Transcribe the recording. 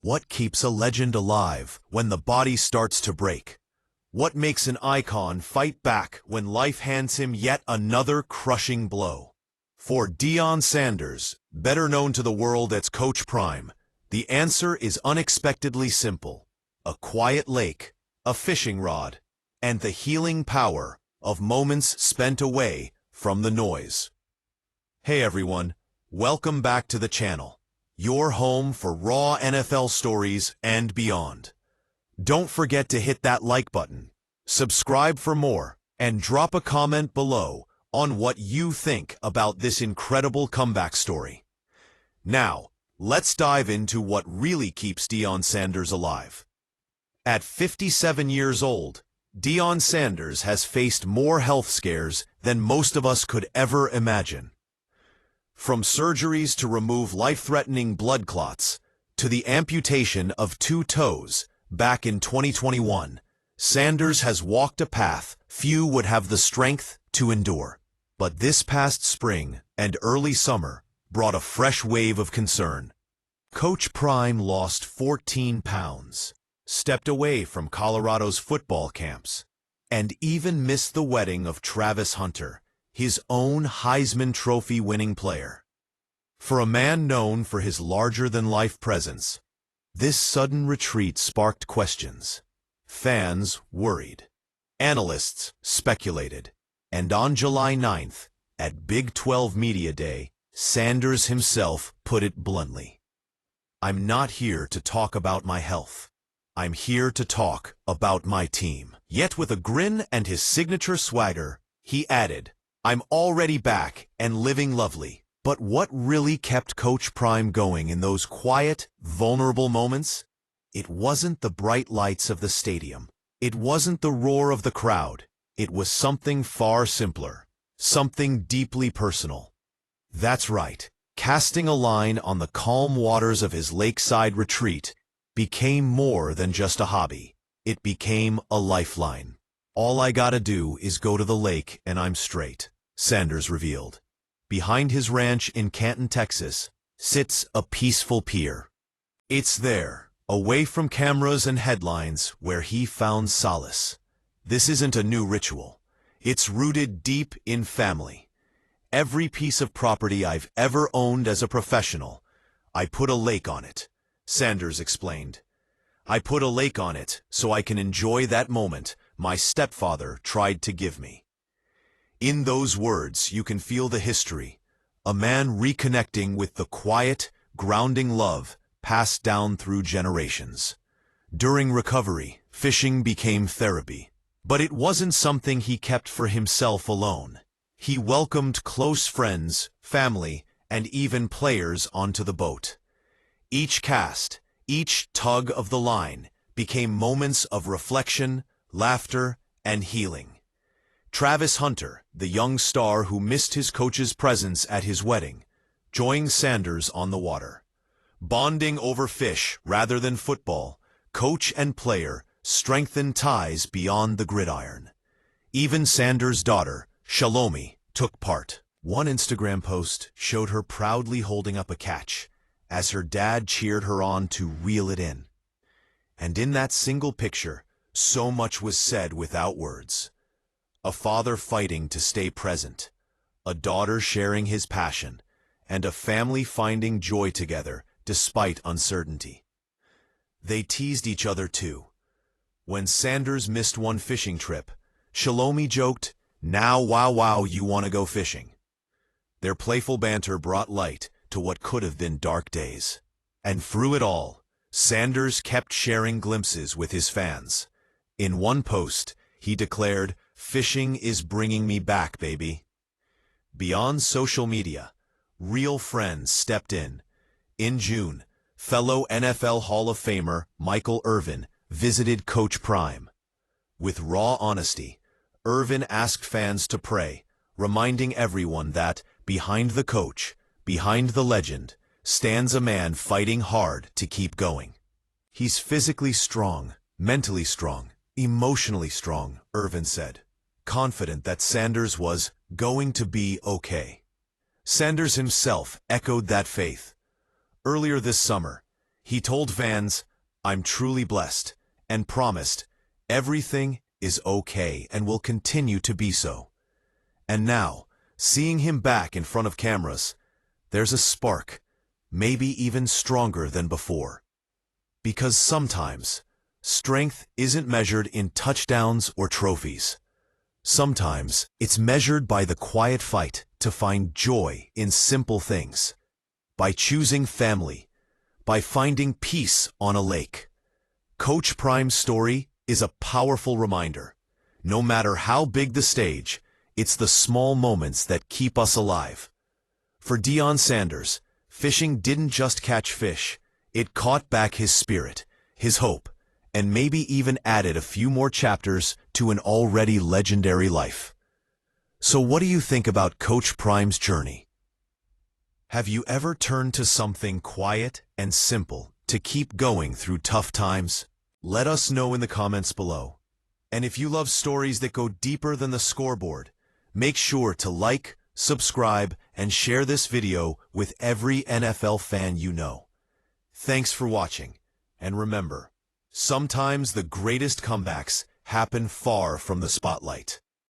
What keeps a legend alive when the body starts to break? What makes an icon fight back when life hands him yet another crushing blow? For Deion Sanders, better known to the world as Coach Prime, the answer is unexpectedly simple: a quiet lake, a fishing rod, and the healing power of moments spent away from the noise. Hey everyone, welcome back to the channel, your home for raw NFL stories and beyond. Don't forget to hit that like button, subscribe for more, and drop a comment below on what you think about this incredible comeback story. Now, let's dive into what really keeps Deion Sanders alive. At 57 years old, Deion Sanders has faced more health scares than most of us could ever imagine. From surgeries to remove life-threatening blood clots, to the amputation of 2 toes back in 2021, Sanders has walked a path few would have the strength to endure. But this past spring and early summer brought a fresh wave of concern. Coach Prime lost 14 pounds, stepped away from Colorado's football camps, and even missed the wedding of Travis Hunter, his own Heisman Trophy-winning player. For a man known for his larger-than-life presence, this sudden retreat sparked questions. Fans worried. Analysts speculated. And on July 9th, at Big 12 Media Day, Sanders himself put it bluntly: "I'm not here to talk about my health. I'm here to talk about my team." Yet with a grin and his signature swagger, he added, "I'm already back and living lovely." But what really kept Coach Prime going in those quiet, vulnerable moments? It wasn't the bright lights of the stadium. It wasn't the roar of the crowd. It was something far simpler, something deeply personal. That's right, casting a line on the calm waters of his lakeside retreat became more than just a hobby. It became a lifeline. "All I gotta do is go to the lake and I'm straight," Sanders revealed. Behind his ranch in Canton, Texas, sits a peaceful pier. It's there, away from cameras and headlines, where he found solace. This isn't a new ritual. It's rooted deep in family. "Every piece of property I've ever owned as a professional, I put a lake on it," Sanders explained. "I put a lake on it so I can enjoy that moment my stepfather tried to give me." In those words, you can feel the history. A man reconnecting with the quiet, grounding love passed down through generations. During recovery, fishing became therapy. But it wasn't something he kept for himself alone. He welcomed close friends, family, and even players onto the boat. Each cast, each tug of the line, became moments of reflection, laughter, and healing. Travis Hunter, the young star who missed his coach's presence at his wedding, joined Sanders on the water. Bonding over fish rather than football, coach and player strengthened ties beyond the gridiron. Even Sanders' daughter, Shalomi, took part. One Instagram post showed her proudly holding up a catch as her dad cheered her on to reel it in. And in that single picture, so much was said without words. A father fighting to stay present, a daughter sharing his passion, and a family finding joy together despite uncertainty. They teased each other too. When Sanders missed one fishing trip, Shalomi joked, "Now wow you wanna go fishing." Their playful banter brought light to what could have been dark days. And through it all, Sanders kept sharing glimpses with his fans. In one post, he declared, "Fishing is bringing me back, baby." Beyond social media, real friends stepped in. In June, fellow NFL Hall of Famer Michael Irvin visited Coach Prime. With raw honesty, Irvin asked fans to pray, reminding everyone that behind the coach, behind the legend, stands a man fighting hard to keep going. "He's physically strong, mentally strong, emotionally strong," Irvin said, confident that Sanders was going to be okay. Sanders himself echoed that faith. Earlier this summer, He told fans, "I'm truly blessed," and promised, "Everything is okay and will continue to be so." And now, seeing him back in front of cameras, there's a spark, maybe even stronger than before. Because sometimes, strength isn't measured in touchdowns or trophies. Sometimes, it's measured by the quiet fight to find joy in simple things. By choosing family. By finding peace on a lake. Coach Prime's story is a powerful reminder. No matter how big the stage, it's the small moments that keep us alive. For Deion Sanders, fishing didn't just catch fish. It caught back his spirit, his hope, and maybe even added a few more chapters to an already legendary life. So what do you think about Coach Prime's journey? Have you ever turned to something quiet and simple to keep going through tough times? Let us know in the comments below. And if you love stories that go deeper than the scoreboard, make sure to like, subscribe, and share this video with every NFL fan you know. Thanks for watching, and remember, sometimes the greatest comebacks happen far from the spotlight.